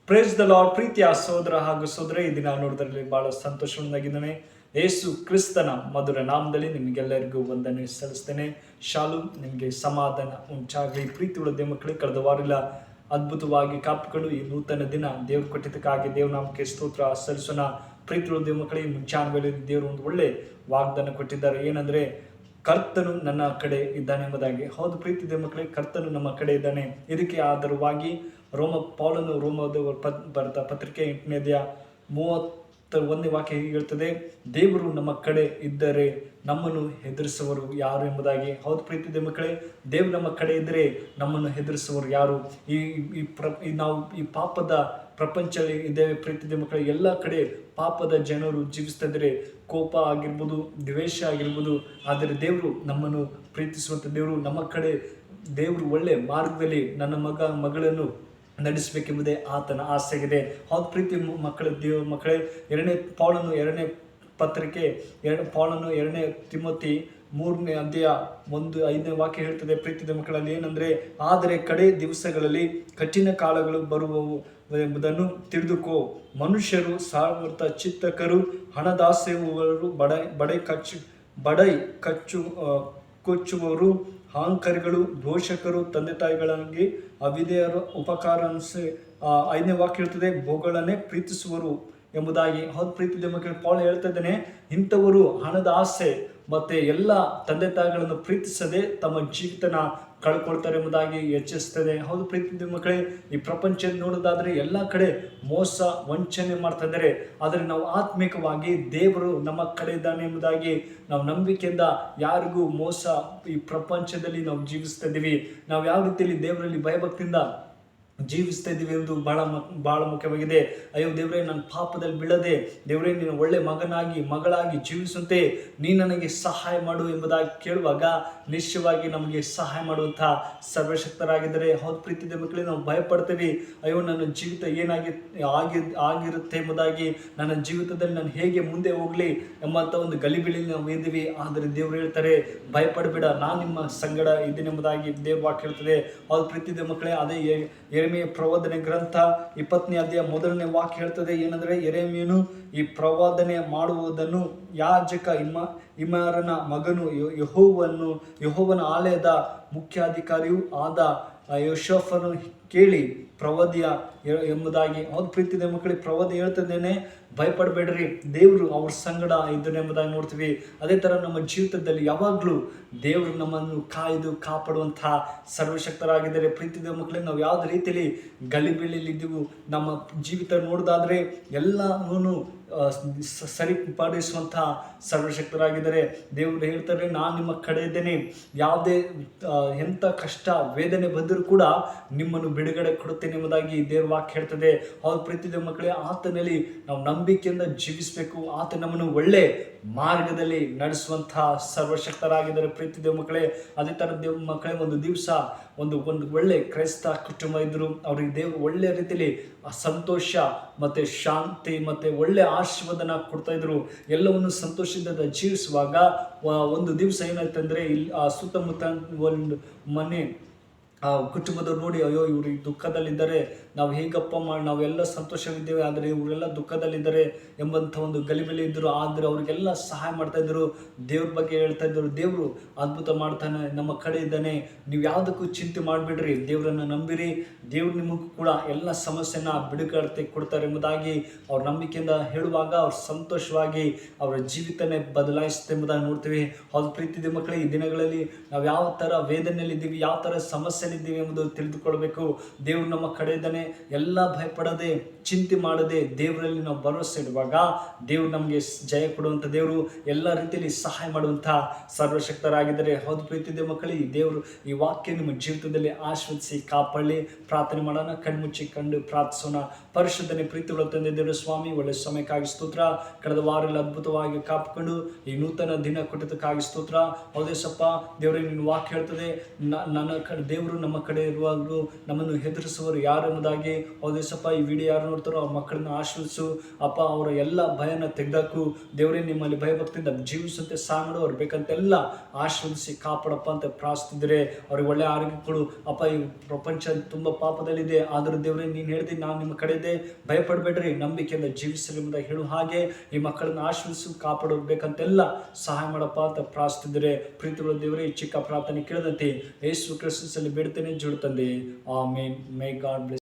Praise the lord. ಪ್ರೀತಿಯ ಸಹೋದರ ಹಾಗೂ ಸಹೋದರ, ಈ ದಿನ ನೋಡೋದ್ರಲ್ಲಿ ಬಹಳ ಸಂತೋಷವಾಗಿದ್ದೇನೆ. ಯೇಸು ಕ್ರಿಸ್ತನ ಮಧುರ ನಾಮದಲ್ಲಿ ನಿಮಗೆಲ್ಲರಿಗೂ ವಂದನೆ ಸಲ್ಲಿಸ್ತೇನೆ. ಶಾಲು, ನಿಮಗೆ ಸಮಾಧಾನ ಉಂಟಾಗಲಿ. ಪ್ರೀತಿ ಉಳ್ಳ ಮಕ್ಕಳಿಗೆ ಕಳೆದ ವಾರ ಅದ್ಭುತವಾಗಿ ಕಾಪಿಕೊಂಡು ಈ ನೂತನ ದಿನ ದೇವ್ರು ಕೊಟ್ಟಿದ್ದಕ್ಕಾಗಿ ದೇವ್ರ ನಾಮಕ್ಕೆ ಸ್ತೋತ್ರ ಸಲ್ಲಿಸೋಣ. ಪ್ರೀತಿ ಉಳ್ಳ ಮಕ್ಕಳಿಗೆ ಮುಂಚಾನ ವೇಳೆ ದೇವರು ಒಂದು ಒಳ್ಳೆ ವಾಗ್ದಾನ ಕೊಟ್ಟಿದ್ದಾರೆ. ಏನಂದ್ರೆ, ಕರ್ತನು ನನ್ನ ಕಡೆ ಇದ್ದಾನೆ ಎಂಬುದಾಗಿ. ಹೌದು ಪ್ರೀತಿ ಮಕ್ಕಳಿಗೆ, ಕರ್ತನು ನಮ್ಮ ಕಡೆ ಇದ್ದಾನೆ. ಇದಕ್ಕೆ ಆಧಾರವಾಗಿ ಪೌಲನು ಬರೆದ ಪತ್ರಿಕೆ 8ನೇ 31ನೇ ವಾಕ್ಯ ಹೀಗೆ ಹೇಳ್ತದೆ: ದೇವರು ನಮ್ಮ ಕಡೆ ಇದ್ದರೆ ನಮ್ಮನ್ನು ಹೆದರಿಸುವರು ಯಾರು ಎಂಬುದಾಗಿ. ಹೌದು ಪ್ರೀತಿ ಮಕ್ಕಳೇ, ದೇವರು ನಮ್ಮ ಕಡೆ ಇದ್ದರೆ ನಮ್ಮನ್ನು ಹೆದರಿಸುವರು ಯಾರು? ನಾವು ಈ ಪಾಪದ ಪ್ರಪಂಚದಲ್ಲಿ ಇದ್ದೇವೆ ಪ್ರೀತಿ ಮಕ್ಕಳೇ. ಎಲ್ಲ ಕಡೆ ಪಾಪದ ಜನರು ಜೀವಿಸ್ತಿದ್ರೆ, ಕೋಪ ಆಗಿರ್ಬೋದು, ದ್ವೇಷ ಆಗಿರ್ಬೋದು. ಆದರೆ ದೇವರು ನಮ್ಮನ್ನು ಪ್ರೀತಿಸುವಂಥ ದೇವರು ನಮ್ಮ ಕಡೆ. ದೇವರು ಒಳ್ಳೆ ಮಾರ್ಗದಲ್ಲಿ ನನ್ನ ಮಗಳನ್ನು ನಡೆಸಬೇಕೆಂಬುದೇ ಆತನ ಆಸೆಗಿದೆ. ಹೌದು ಪ್ರೀತಿ ಮಕ್ಕಳೇ, ಪೌಲನು 2ನೇ ಪತ್ರಿಕೆ ಪೌಲನು 2ನೇ ತಿಮೋತಿ 3ನೇ ಅಧ್ಯಾಯ 1-5ನೇ ವಾಕ್ಯ ಹೇಳ್ತದೆ ಪ್ರೀತಿದ ಮಕ್ಕಳಲ್ಲಿ. ಏನಂದ್ರೆ, ಆದರೆ ಕಡೆ ದಿವಸಗಳಲ್ಲಿ ಕಠಿಣ ಕಾಲಗಳು ಬರುವವು ಎಂಬುದನ್ನು ತಿಳಿದುಕೋ. ಮನುಷ್ಯರು ಸಾರ್ವರ್ಥ ಚಿತ್ತಕರು, ಹಣದಾಸೆಯುವವರು, ಬಡೈ ಕೊಚ್ಚುವವರು, ಅಹಂಕಾರಿಗಳು, ದೋಷಕರು, ತಂದೆ ತಾಯಿಗಳಾಗಿ ಅವಿಧೇಯರು, ಉಪಕಾರ 5ನೇ ವಾಕ್ಯ ಹೇಳ್ತದೆ, ಭೋಗಳನ್ನೇ ಪ್ರೀತಿಸುವರು ಎಂಬುದಾಗಿ. ಹೌದು ಪ್ರೀತಿ ಮಕ್ಕಳು, ಪೌಲ ಹೇಳ್ತಾ ಇದ್ದಾನೆ, ಇಂಥವರು ಹಣದ ಆಸೆ ಮತ್ತೆ ಎಲ್ಲ ತಂದೆ ತಾಯಿಗಳನ್ನು ಪ್ರೀತಿಸದೆ ತಮ್ಮ ಜೀವಿತನ ಕಳ್ಕೊಳ್ತಾರೆ ಎಂಬುದಾಗಿ ಎಚ್ಚರಿಸ್ತದೆ. ಹೌದು ಪ್ರೀತಿ ಮಕ್ಕಳೇ, ಈ ಪ್ರಪಂಚ ನೋಡೋದಾದ್ರೆ ಎಲ್ಲ ಕಡೆ ಮೋಸ ವಂಚನೆ ಮಾಡ್ತಾ ಇದ್ದಾರೆ. ಆದರೆ ನಾವು ಆತ್ಮಿಕವಾಗಿ ದೇವರು ನಮ್ಮ ಕಡೆ ಇದ್ದಾನೆ ಎಂಬುದಾಗಿ ನಾವು ನಂಬಿಕೆಯಿಂದ ಯಾರಿಗೂ ಮೋಸ ಈ ಪ್ರಪಂಚದಲ್ಲಿ ನಾವು ಜೀವಿಸ್ತಾ ಇದ್ದೀವಿ. ನಾವು ಯಾವ ರೀತಿಯಲ್ಲಿ ದೇವರಲ್ಲಿ ಭಯಭಕ್ತಿಯಿಂದ ಜೀವಿಸ್ತಾ ಇದ್ದೀವಿ ಎಂದು ಬಹಳ ಮುಖ್ಯವಾಗಿದೆ. ಅಯ್ಯೋ ದೇವರೇ, ನನ್ನ ಪಾಪದಲ್ಲಿ ಬೀಳದೆ ದೇವರೇ, ನೀನು ಒಳ್ಳೆ ಮಗಳಾಗಿ ಜೀವಿಸುವಂತೆ ನೀ ನನಗೆ ಸಹಾಯ ಮಾಡು ಎಂಬುದಾಗಿ ಕೇಳುವಾಗ ನಿಶ್ಚಯವಾಗಿ ನಮಗೆ ಸಹಾಯ ಮಾಡುವಂಥ ಸರ್ವಶಕ್ತರಾಗಿದ್ದಾರೆ. ಹೌದು ಪ್ರೀತಿ ಮಕ್ಕಳೇ, ನಾವು ಭಯಪಡ್ತೇವೆ. ಅಯ್ಯೋ, ನನ್ನ ಜೀವಿತ ಆಗಿರುತ್ತೆ ಎಂಬುದಾಗಿ, ನನ್ನ ಜೀವಿತದಲ್ಲಿ ನಾನು ಹೇಗೆ ಮುಂದೆ ಹೋಗ್ಲಿ ಎಂಬಂಥ ಒಂದು ಗಲಿಬಿಲಿಯಲ್ಲಿ ನಾವು ಇದ್ದೀವಿ. ಆದರೆ ದೇವರು ಹೇಳ್ತಾರೆ, ಭಯಪಡಬೇಡ, ನಾನು ನಿಮ್ಮ ಸಂಗಡ ಇದ್ದೀನಿ ಎಂಬುದಾಗಿ ದೇವ್ರ ವಾಕ್ಯ ಹೇಳ್ತದೆ. ಹೌದು ಪ್ರೀತಿ ಮಕ್ಕಳೇ, ಅದೇ ಯೆರೆಮೀಯ ಪ್ರವಾದನೆ ಗ್ರಂಥ 20ನೇ ಅಧ್ಯಾಯ 1ನೇ ವಾಕ್ಯ ಹೇಳ್ತದೆ. ಏನಂದ್ರೆ, ಯೆರೆಮೀಯನು ಈ ಪ್ರವಾದನೆ ಮಾಡುವುದನ್ನು ಯಾಜಕ ಇಮ್ಯಾರನ ಮಗನು ಯೆಹೋವನ ಆಲಯದ ಮುಖ್ಯಾಧಿಕಾರಿಯೂ ಆದ ಯೋಸೇಫನು ಕೇಳಿ ಪ್ರವಾದಿಯ ಎಂಬುದಾಗಿ. ಹೌದು ಪ್ರೀತಿ ಮಕ್ಕಳಿಗೆ, ಪ್ರವಾದಿ ಹೇಳ್ತಿದ್ದೇನೆ, ಭಯಪಡಬೇಡ್ರಿ, ದೇವರು ಅವ್ರ ಸಂಗಡ ಇದ್ದಾನೆ ಎಂಬುದಾಗಿ ನೋಡ್ತೀವಿ. ಅದೇ ಥರ ನಮ್ಮ ಜೀವಿತದಲ್ಲಿ ಯಾವಾಗಲೂ ದೇವರು ನಮ್ಮನ್ನು ಕಾಪಾಡುವಂತಹ ಸರ್ವಶಕ್ತರಾಗಿದ್ದಾರೆ. ಪ್ರೀತಿ ಮಕ್ಕಳಿಗೆ, ನಾವು ಯಾವುದೇ ರೀತಿಯಲ್ಲಿ ಗಲಿಬಿಲಿಯಲ್ಲಿದ್ದೀವಿ, ನಮ್ಮ ಜೀವಿತ ನೋಡೋದಾದ್ರೆ ಎಲ್ಲನೂ ಸರಿಪಡಿಸುವಂತಹ ಸರ್ವಶಕ್ತರಾಗಿದ್ದಾರೆ. ದೇವರು ಹೇಳ್ತಾರೆ, ನಾನು ನಿಮ್ಮ ಕಡೆ ಇದ್ದೇನೆ, ಯಾವುದೇ ಎಂಥ ಕಷ್ಟ ವೇದನೆ ಬಂದರೂ ಕೂಡ ನಿಮ್ಮನ್ನು ಬಿಡುಗಡೆ ಕೊಡುತ್ತೇನೆ ಎಂಬುದಾಗಿ ದೇವ್ರ ವಾಕ್ಯ ಹೇಳ್ತದೆ. ಹೌದು ಪ್ರೀತಿ ಮಕ್ಕಳೇ, ಆತನಲ್ಲಿ ನಾವು ನಂಬಿಕೆಯಿಂದ ಜೀವಿಸಬೇಕು. ಆತ ನಮ್ಮನ್ನು ಒಳ್ಳೆ ಮಾರ್ಗದಲ್ಲಿ ನಡೆಸುವಂತಹ ಸರ್ವಶಕ್ತರಾಗಿದ್ದಾರೆ ಪ್ರೀತಿ ಮಕ್ಕಳೇ. ಅದೇ ಥರ ದೇವ್ ಮಕ್ಕಳೇ, ಒಂದು ದಿವಸ ಒಂದು ಒಳ್ಳೆ ಕ್ರೈಸ್ತ ಕುಟುಂಬ ಇದ್ದರು. ಅವ್ರಿಗೆ ದೇವರು ಒಳ್ಳೆ ರೀತಿಯಲ್ಲಿ ಸಂತೋಷ ಮತ್ತೆ ಶಾಂತಿ ಮತ್ತೆ ಒಳ್ಳೆ ಆಶೀರ್ವಾದನ ಕೊಡ್ತಾ ಇದ್ರು. ಎಲ್ಲವನ್ನು ಸಂತೋಷದಿಂದ ಜೀವಿಸುವಾಗ ಒಂದು ದಿವಸ ಏನಾಯ್ತಂದ್ರೆ, ಇಲ್ಲಿ ಸುತ್ತಮುತ್ತ ಒಂದು ಮನೆ ಕುಟುಂಬದವ್ರು ನೋಡಿ, ಅಯ್ಯೋ ಇವರು ದುಃಖದಲ್ಲಿದ್ದಾರೆ, ನಾವು ಹೇಗಪ್ಪ ನಾವೆಲ್ಲ ಸಂತೋಷವಿದ್ದೇವೆ, ಆದರೆ ಇವರೆಲ್ಲ ದುಃಖದಲ್ಲಿದ್ದಾರೆ ಎಂಬಂಥ ಒಂದು ಗಲಿಬಿಲಿ ಇದ್ದರು. ಆದರೆ ಅವ್ರಿಗೆಲ್ಲ ಸಹಾಯ ಮಾಡ್ತಾ ಇದ್ರು, ದೇವ್ರ ಬಗ್ಗೆ ಹೇಳ್ತಾ ಇದ್ರು. ದೇವರು ಅದ್ಭುತ ಮಾಡ್ತಾನೆ, ನಮ್ಮ ಕಡೆ ಇದ್ದಾನೆ, ನೀವು ಯಾವುದಕ್ಕೂ ಚಿಂತೆ ಮಾಡಿಬಿಡ್ರಿ, ದೇವರನ್ನು ನಂಬಿರಿ, ದೇವ್ರು ನಿಮಗೂ ಕೂಡ ಎಲ್ಲ ಸಮಸ್ಯೆನ ಬಿಡುಗಡೆ ಕೊಡ್ತಾರೆ ಎಂಬುದಾಗಿ ಅವ್ರ ನಂಬಿಕೆಯಿಂದ ಹೇಳುವಾಗ ಅವ್ರು ಸಂತೋಷವಾಗಿ ಅವರ ಜೀವಿತನೇ ಬದಲಾಯಿಸುತ್ತೆ ಎಂಬುದಾಗಿ ನೋಡ್ತೀವಿ. ಹೌದು ಪ್ರೀತಿ ಮಕ್ಕಳೇ, ಈ ದಿನಗಳಲ್ಲಿ ನಾವು ಯಾವ ಥರ ವೇದನೆಯಲ್ಲಿದ್ದೀವಿ, ಯಾವ ಥರ ಸಮಸ್ಯೆಯಲ್ಲಿದ್ದೀವಿ ಎಂಬುದು ತಿಳಿದುಕೊಳ್ಬೇಕು. ದೇವ್ರು ನಮ್ಮ ಕಡೆ ಇದ್ದಾನೆ. ಎಲ್ಲ ಭಯಪಡದೆ, ಚಿಂತೆ ಮಾಡದೆ ದೇವರಲ್ಲಿ ನಾವು ಭರವಸೆ ಇಡುವಾಗ ದೇವ್ರು ನಮಗೆ ಜಯ ಕೊಡುವಂಥ ದೇವರು, ಎಲ್ಲ ರೀತಿಯಲ್ಲಿ ಸಹಾಯ ಮಾಡುವಂಥ ಸರ್ವಶಕ್ತರಾಗಿದ್ದಾರೆ. ಹೌದು ಪ್ರೀತಿ ಮಕ್ಕಳೇ, ಈ ದೇವರು ಈ ವಾಕ್ಯ ನಿಮ್ಮ ಜೀವಿತದಲ್ಲಿ ಆಶೀರ್ವದಿಸಿ ಕಾಪಾಡಲಿ. ಪ್ರಾರ್ಥನೆ ಮಾಡೋಣ, ಕಣ್ಮುಚ್ಚಿ ಕಂಡು ಪ್ರಾರ್ಥಿಸೋಣ. ಪರಿಶುದ್ಧನೆ ಪ್ರೀತಿಗಳ ತಂದೆ ದೇವರು, ಸ್ವಾಮಿ, ಒಳ್ಳೆ ಸಮಯಕ್ಕಾಗಿ ಸ್ತೋತ್ರ. ಕಳೆದ ವಾರದಲ್ಲಿ ಅದ್ಭುತವಾಗಿ ಕಾಪಿಕೊಂಡು ಈ ನೂತನ ದಿನ ಕೊಟ್ಟಿದ್ದಕ್ಕಾಗಿ ಸ್ತೋತ್ರ. ಹೌದೇ ಸಪ್ಪ ದೇವರೇ, ನಿನ್ನ ವಾಕ್ಯ ಹೇಳ್ತದೆ, ನನ್ನ ದೇವರು ಶತ್ರು ನಮ್ಮ ಕಡೆ ಇರುವಾಗಲೂ ನಮ್ಮನ್ನು ಹೆದರಿಸುವರು ಯಾರು ಎಂಬುದಾಗಿ. ಹೌದೇಸಪ್ಪ, ಈ ವಿಡಿಯೋ ಯಾರು ನೋಡ್ತಾರೋ ಆ ಮಕ್ಕಳನ್ನ ಆಶೀರ್ವಿಸು ಅಪ್ಪ. ಅವರ ಎಲ್ಲ ಭಯನ ತೆಗೆದಾಕು ದೇವರೇ. ನಿಮ್ಮಲ್ಲಿ ಭಯಭಕ್ತಿಯಿಂದ ಜೀವಿಸುವಂತೆ ಸಹಾಯ ಮಾಡು. ಅವ್ರು ಬೇಕಂತೆಲ್ಲ ಆಶೀರ್ವದಿಸಿ ಕಾಪಾಡಪ್ಪ ಅಂತ ಪ್ರಾರ್ಥಿಸಿದರೆ ಅವ್ರಿಗೆ ಒಳ್ಳೆ ಆರೋಗ್ಯ ಕೊಡು ಅಪ್ಪ. ಈ ಪ್ರಪಂಚ ತುಂಬ ಪಾಪದಲ್ಲಿದೆ, ಆದರೂ ದೇವರೇ ನೀನು ಹೇಳಿದೆ ನಾನು ನಿಮ್ಮ ಕಡೆ ಇದೆ, ಭಯಪಡಬೇಡ್ರಿ, ನಂಬಿಕೆಯಿಂದ ಜೀವಿಸಲಿ ಎಂಬುದಾಗಿ ಹೇಳು ಹಾಗೆ ಈ ಮಕ್ಕಳನ್ನ ಆಶೀರ್ವಿಸು ಕಾಪಾಡಬೇಕಂತೆಲ್ಲ ಸಹಾಯ ಮಾಡಪ್ಪ ಅಂತ ಪ್ರಾರ್ಥಿಸಿದರೆ ಪ್ರೀತಿಗಳ ದೇವರೇ, ಈ ಚಿಕ್ಕ ಪ್ರಾರ್ಥನೆ ಕೇಳದಂತೆ ಯೇಸು ಕ್ರಿಸ್ತನಲ್ಲಿ ಬೇಡ್ತೇನೆ ಜೀವ ತಂದೆ. ಆಮೇನ್. May God bless.